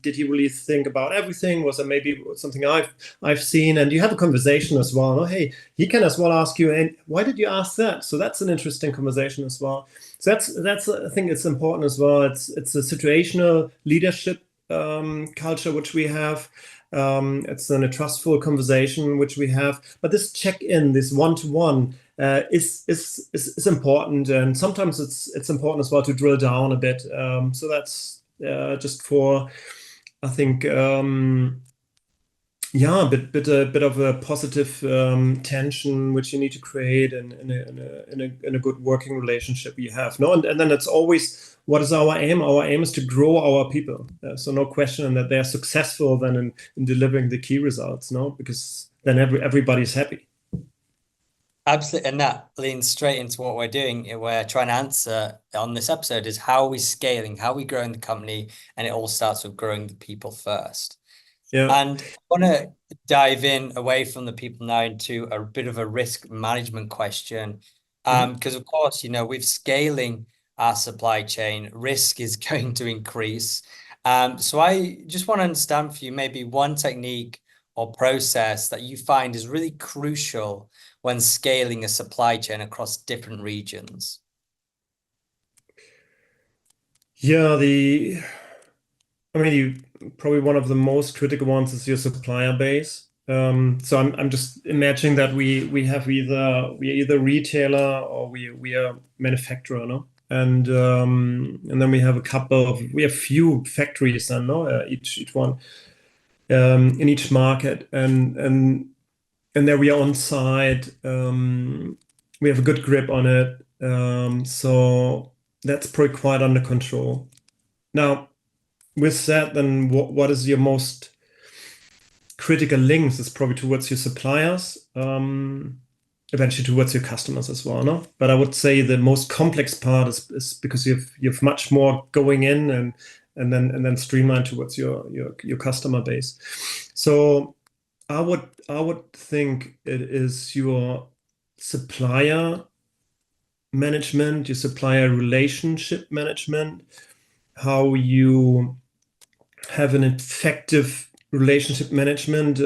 [SPEAKER 2] did he really think about everything? Was there maybe something I've seen? And you have a conversation as well. No? Hey, he can as well ask you, and why did you ask that? So that's an interesting conversation as well. So that's I think it's important as well. It's a situational leadership culture which we have, It's a trustful conversation which we have. But this check-in, this one-to-one, is important, and sometimes it's important as well to drill down a bit. So that's just for, I think, yeah, a bit of a positive tension which you need to create in a good working relationship you have. No, and then it's always, what is our aim? Our aim is to grow our people. So no question that they are successful then in delivering the key results. No, because then everybody's happy.
[SPEAKER 1] Absolutely. And that leans straight into what we're doing. We're trying to answer on this episode is how are we scaling, how are we growing the company? And it all starts with growing the people first.
[SPEAKER 2] Yeah.
[SPEAKER 1] And I want to dive in away from the people now into a bit of a risk management question. Because of course, with scaling our supply chain, risk is going to increase. So I just want to understand for you maybe one technique or process that you find is really crucial when scaling a supply chain across different regions.
[SPEAKER 2] Yeah, probably one of the most critical ones is your supplier base. So I'm just imagining that we're either retailer or we are manufacturer, no? And then we have few factories, then, no? Each one in each market, and there we are on site. We have a good grip on it, so that's probably quite under control. Now, with that, then what is your most critical links is probably towards your suppliers, eventually towards your customers as well, no? But I would say the most complex part is because you have much more going in and then streamline towards your customer base. So I would think it is your supplier management, your supplier relationship management, how you have an effective relationship management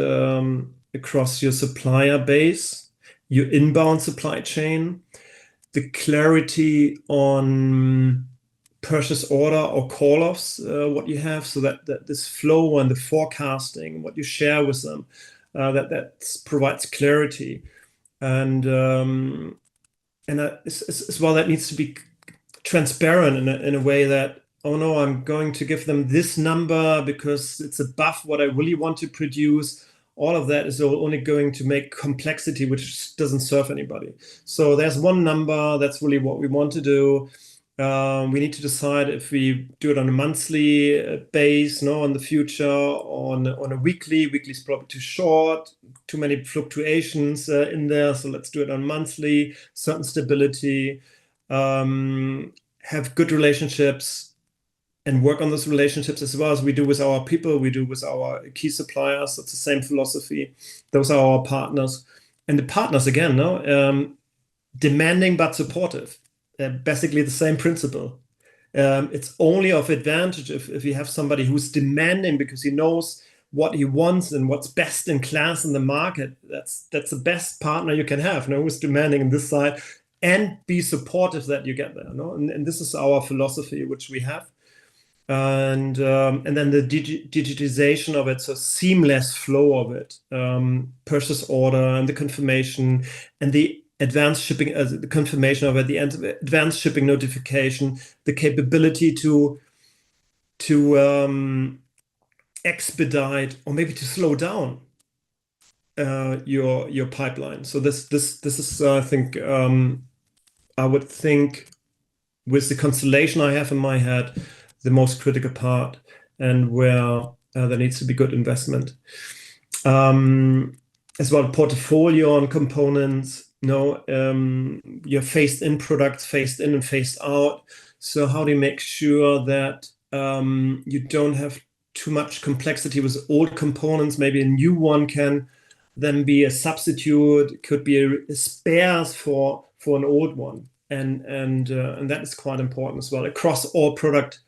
[SPEAKER 2] across your supplier base, your inbound supply chain, the clarity on purchase order or call-offs, what you have, so that this flow and the forecasting, what you share with them, that provides clarity. And as well, that needs to be transparent in a way that, oh no, I'm going to give them this number because it's above what I really want to produce. All of that is only going to make complexity, which doesn't serve anybody. So there's one number, that's really what we want to do. We need to decide if we do it on a monthly base, no, in the future, on a weekly. Weekly is probably too short, too many fluctuations in there. So let's do it on monthly, certain stability, have good relationships, and work on those relationships as well as we do with our people, we do with our key suppliers. That's the same philosophy. Those are our partners. And the partners, again, no, demanding but supportive. Basically the same principle. It's only of advantage if you have somebody who's demanding because he knows what he wants and what's best in class in the market. That's the best partner you can have, no, who's demanding on this side and be supportive that you get there. No? And this is our philosophy, which we have. And then the digitization of it, so seamless flow of it, purchase order and the confirmation and the advanced shipping, the confirmation of it, the advanced shipping notification, the capability to expedite or maybe to slow down your pipeline. So this is I think I would think with the constellation I have in my head, the most critical part, and where there needs to be good investment. As well, portfolio on components, your phased in products, phased in and phased out. So how do you make sure that you don't have too much complexity with old components? Maybe a new one can then be a substitute, could be a spares for an old one. And that is quite important as well across all product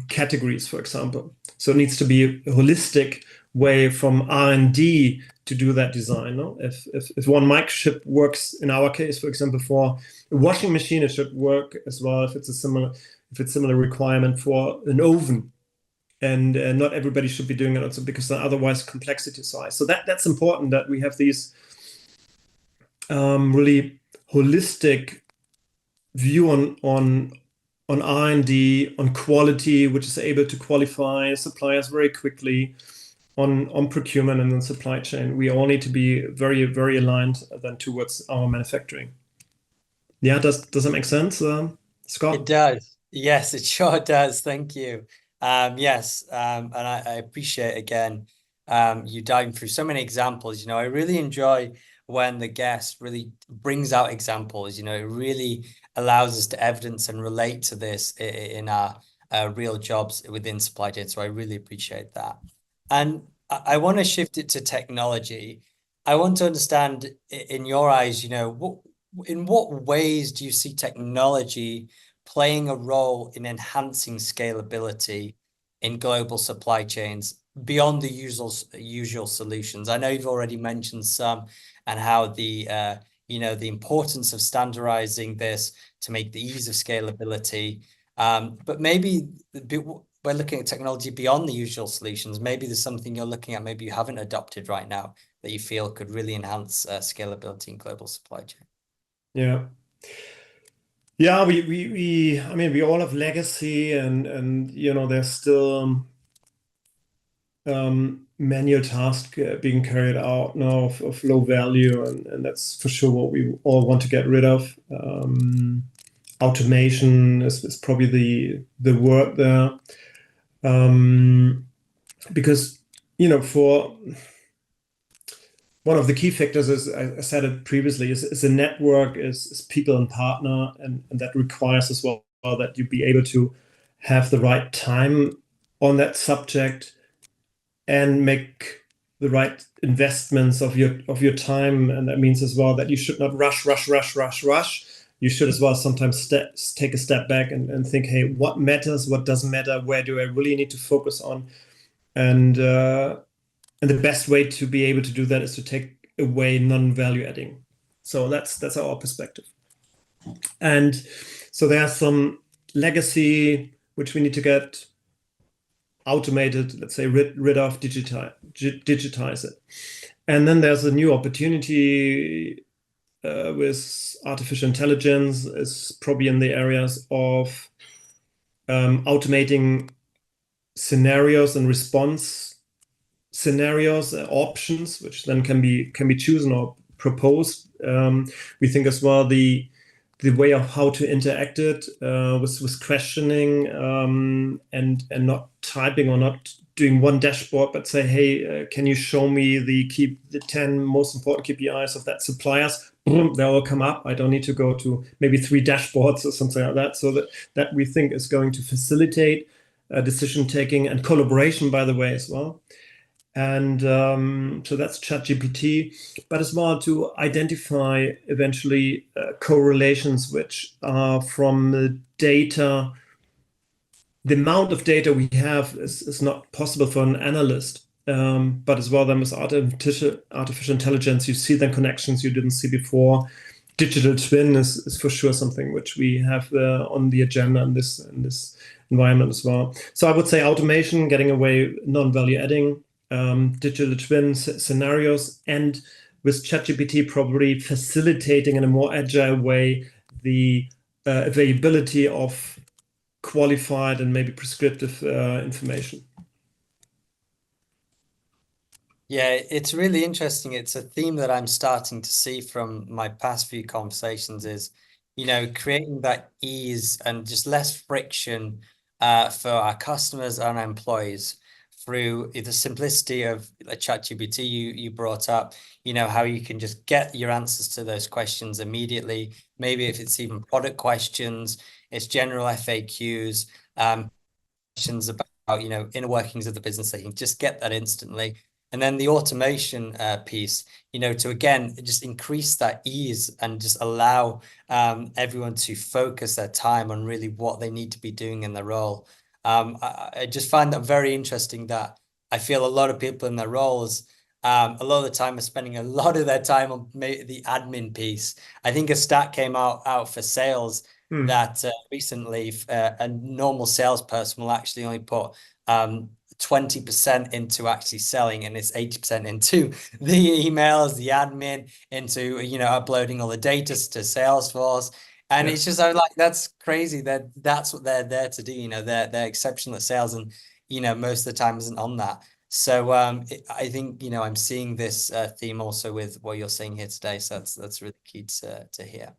[SPEAKER 2] categories, for example. So it needs to be a holistic way from R&D to do that design. No? If one microchip works, in our case, for example, for a washing machine, it should work as well if it's a similar requirement for an oven. and not everybody should be doing it also because otherwise complexity is high. So that's important that we have these really holistic view on R&D, on quality, which is able to qualify suppliers very quickly, on procurement and then supply chain. We all need to be very, very aligned then towards our manufacturing. Yeah, does that make sense, Scott?
[SPEAKER 1] It does. Yes, it sure does. Thank you. Yes, and I appreciate again you diving through so many examples. You know, I really enjoy when the guest really brings out examples. You know, it really allows us to evidence and relate to this in our real jobs within supply chain. So I really appreciate that. And I want to shift it to technology. I want to understand in your eyes, you know, in what ways do you see technology playing a role in enhancing scalability in global supply chains beyond the usual solutions? I know you've already mentioned some and how the you know, the importance of standardizing this to make the ease of scalability. But maybe we're looking at technology beyond the usual solutions. Maybe there's something you're looking at, maybe you haven't adopted right now that you feel could really enhance scalability in global supply chain.
[SPEAKER 2] Yeah. Yeah, I mean, we all have legacy, and you know, there's still manual task being carried out now of low value, and that's for sure what we all want to get rid of. Automation is probably the word there, because you know, for one of the key factors, is I said it previously, is a network, is people and partner, and that requires as well that you be able to have the right time on that subject and make the right investments of your time. And that means as well that you should not rush. You should as well sometimes take a step back and think, hey, what matters, what doesn't matter, where do I really need to focus on? And the best way to be able to do that is to take away non-value adding. So that's our perspective. And so there are some legacy which we need to get automated, let's say rid of, digitize it. And then there's a new opportunity with artificial intelligence, is probably in the areas of automating scenarios and response scenarios, options, which then can be chosen or proposed. We think as well the way of how to interact it with questioning, and not typing or not doing one dashboard, but say, hey, can you show me the 10 most important KPIs of that suppliers? Boom, they all come up. I don't need to go to maybe 3 dashboards or something like that. So that we think is going to facilitate decision taking and collaboration, by the way, as well. And so that's ChatGPT, but as well to identify eventually correlations which are from the data. The amount of data we have is not possible for an analyst, but as well then with artificial intelligence, you see then connections you didn't see before. Digital twin is for sure something which we have on the agenda in this environment as well. So I would say automation, getting away non-value adding, digital twin scenarios, and with ChatGPT probably facilitating in a more agile way the availability of qualified and maybe prescriptive information.
[SPEAKER 1] Yeah, it's really interesting. It's a theme that I'm starting to see from my past few conversations is, you know, creating that ease and just less friction for our customers and our employees through the simplicity of ChatGPT you brought up, you know, how you can just get your answers to those questions immediately. Maybe if it's even product questions, it's general FAQs, questions about, you know, inner workings of the business, they can just get that instantly. And then the automation piece, you know, to again just increase that ease and just allow everyone to focus their time on really what they need to be doing in their role. I just find that very interesting that I feel a lot of people in their roles, a lot of the time are spending a lot of their time on the admin piece. I think a stat came out for sales
[SPEAKER 2] Hmm.
[SPEAKER 1] that recently a normal salesperson will actually only put 20% into actually selling, and it's 80% into the emails, the admin, into uploading all the data to Salesforce. And
[SPEAKER 2] Yeah.
[SPEAKER 1] it's just, I'm like, that's crazy that that's what they're there to do. They're exceptional at sales, and most of the time isn't on that. So I think I'm seeing this theme also with what you're saying here today. So that's really key to hear.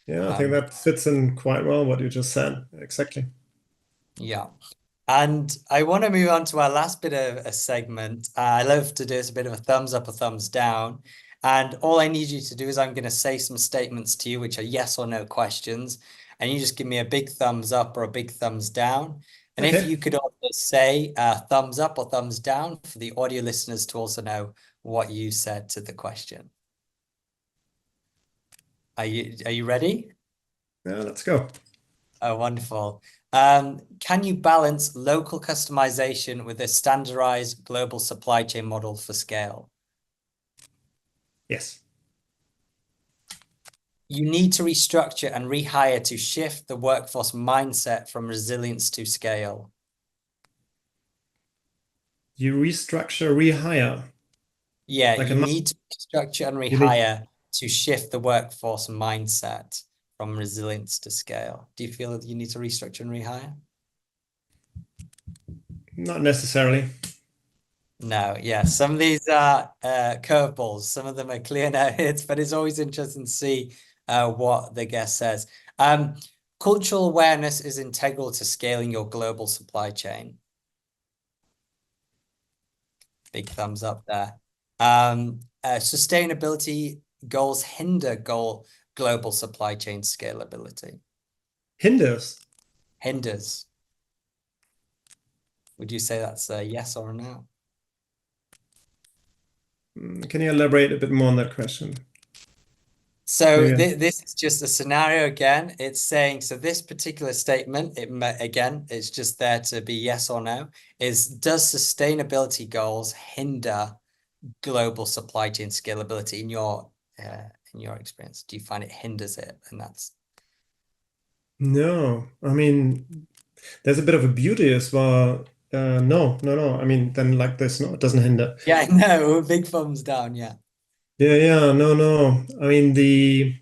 [SPEAKER 2] Yeah, I think
[SPEAKER 1] Um,
[SPEAKER 2] that fits in quite well what you just said. Exactly.
[SPEAKER 1] yeah. And I want to move on to our last bit of a segment. I love to do this, a bit of a thumbs up or thumbs down. And all I need you to do is I'm going to say some statements to you, which are yes or no questions. And you just give me a big thumbs up or a big thumbs down. And if
[SPEAKER 2] Okay.
[SPEAKER 1] you could also say thumbs up or thumbs down for the audio listeners to also know what you said to the question. Are you ready?
[SPEAKER 2] Yeah, let's go.
[SPEAKER 1] Oh, wonderful. Can you balance local customization with a standardized global supply chain model for scale?
[SPEAKER 2] Yes.
[SPEAKER 1] You need to restructure and rehire to shift the workforce mindset from resilience to scale.
[SPEAKER 2] You restructure, rehire.
[SPEAKER 1] Yeah,
[SPEAKER 2] Like
[SPEAKER 1] you
[SPEAKER 2] a
[SPEAKER 1] need to restructure and
[SPEAKER 2] you need
[SPEAKER 1] rehire to shift the workforce mindset from resilience to scale. Do you feel that you need to restructure and rehire?
[SPEAKER 2] not necessarily.
[SPEAKER 1] No, yeah, some of these are curveballs. Some of them are clear no hits, but it's always interesting to see what the guest says. Um, Cultural awareness is integral to scaling your global supply chain. Big thumbs up there. Sustainability goals hinder global supply chain scalability.
[SPEAKER 2] Hinders.
[SPEAKER 1] Hinders. Would you say that's a yes or a no?
[SPEAKER 2] Can you elaborate a bit more on that question?
[SPEAKER 1] So
[SPEAKER 2] Maybe.
[SPEAKER 1] this is just a scenario again. It's saying, so this particular statement, again, it's just there to be yes or no, is does sustainability goals hinder global supply chain scalability in your experience? Do you find it hinders it? And that's
[SPEAKER 2] No, I mean, there's a bit of a beauty as well. No, no, no. I mean, then like this, no, it doesn't hinder.
[SPEAKER 1] yeah, no, big thumbs down, yeah.
[SPEAKER 2] Yeah, yeah, no, no. I mean, the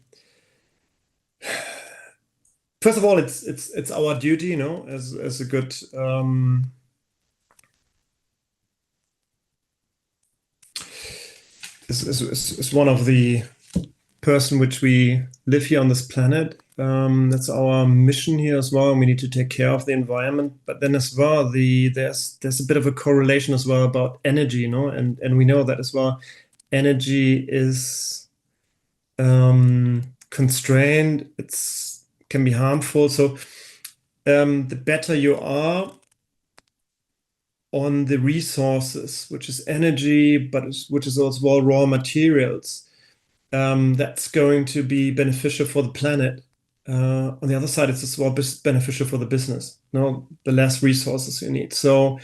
[SPEAKER 2] first of all, it's our duty, as a good is one of the person which we live here on this planet. That's our mission here as well. We need to take care of the environment, but then as well, there's a bit of a correlation as well about energy, and we know that as well. Energy is constrained. It's can be harmful. So the better you are on the resources, which is energy, which is also well raw materials, that's going to be beneficial for the planet. On the other side, it's as well beneficial for the business. The less resources you need. So,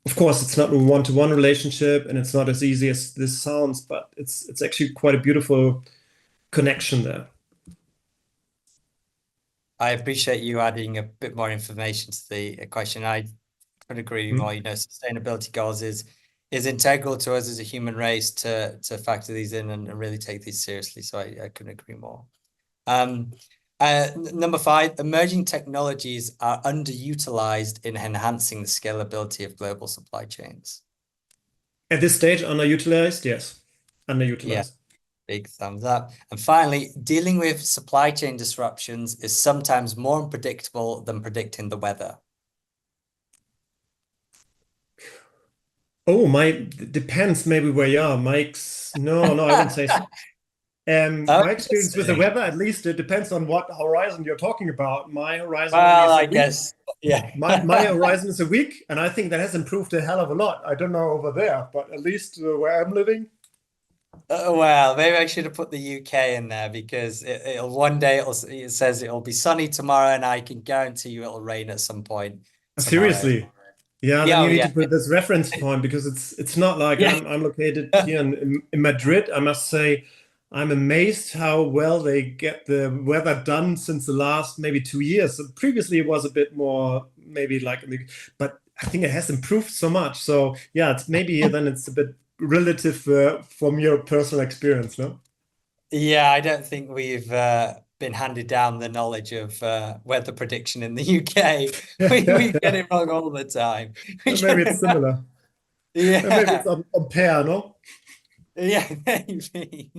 [SPEAKER 2] of course, it's not a one-to-one relationship, and it's not as easy as this sounds, but it's actually quite a beautiful connection there.
[SPEAKER 1] I appreciate you adding a bit more information to the question. I could agree
[SPEAKER 2] Hmm?
[SPEAKER 1] more. Sustainability goals is integral to us as a human race to factor these in and really take these seriously. So I couldn't agree more. Number 5, emerging technologies are underutilized in enhancing the scalability of global supply chains.
[SPEAKER 2] At this stage, underutilized, yes,
[SPEAKER 1] Yeah,
[SPEAKER 2] underutilized.
[SPEAKER 1] big thumbs up. And finally, dealing with supply chain disruptions is sometimes more unpredictable than predicting the weather.
[SPEAKER 2] Oh, depends maybe where you are. No, no, I wouldn't say so.
[SPEAKER 1] Oh,
[SPEAKER 2] My experience with the
[SPEAKER 1] interesting.
[SPEAKER 2] weather, at least it depends on what horizon you're talking about. My horizon maybe
[SPEAKER 1] Well,
[SPEAKER 2] is a
[SPEAKER 1] I
[SPEAKER 2] week.
[SPEAKER 1] guess, yeah.
[SPEAKER 2] My horizon is a week, and I think that has improved a hell of a lot. I don't know over there, but at least where I'm living.
[SPEAKER 1] Well, maybe I should have put the UK in there because it'll one day it says it'll be sunny tomorrow, and I can guarantee you it'll rain at some point tomorrow.
[SPEAKER 2] Seriously. Yeah, then
[SPEAKER 1] Yeah, oh
[SPEAKER 2] you need to
[SPEAKER 1] yeah,
[SPEAKER 2] put this reference point because it's not like
[SPEAKER 1] yeah.
[SPEAKER 2] I'm located here in Madrid. I must say I'm amazed how well they get the weather done since the last maybe 2 years. So previously it was a bit more maybe like, but I think it has improved so much. So yeah, it's maybe then it's a bit relative from your personal experience, no?
[SPEAKER 1] Yeah, I don't think we've been handed down the knowledge of weather prediction in the UK. We get it wrong all the time.
[SPEAKER 2] Maybe it's similar. Maybe it's
[SPEAKER 1] Yeah,
[SPEAKER 2] on pair, no?
[SPEAKER 1] yeah, maybe.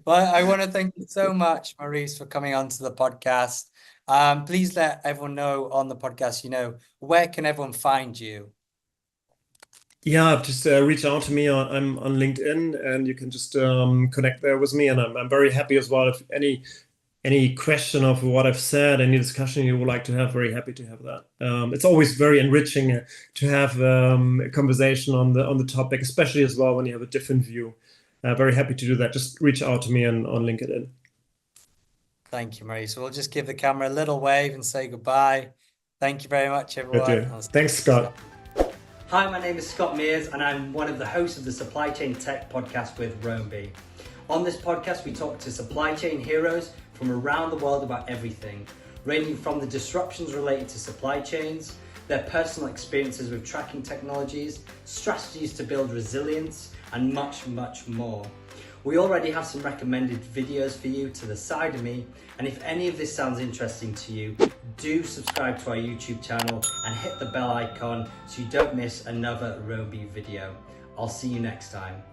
[SPEAKER 1] Well, I want to thank you so much, Maurice, for coming on to the podcast. Please let everyone know on the podcast, where can everyone find you?
[SPEAKER 2] Yeah, just reach out to me. I'm on LinkedIn, and you can just connect there with me. And I'm very happy as well. If any question of what I've said, any discussion you would like to have, very happy to have that. It's always very enriching to have a conversation on the topic, especially as well when you have a different view. Very happy to do that. Just reach out to me on LinkedIn.
[SPEAKER 1] Thank you, Maurice. We'll just give the camera a little wave and say goodbye. Thank you very much, everyone.
[SPEAKER 2] Okay. Thanks, Scott.
[SPEAKER 1] Hi, my name is Scott Mears, and I'm one of the hosts of the Supply Chain Tech podcast with Roamby. On this podcast, we talk to supply chain heroes from around the world about everything, ranging from the disruptions related to supply chains, their personal experiences with tracking technologies, strategies to build resilience, and much, much more. We already have some recommended videos for you to the side of me, and if any of this sounds interesting to you, do subscribe to our YouTube channel and hit the bell icon so you don't miss another Roamby video. I'll see you next time.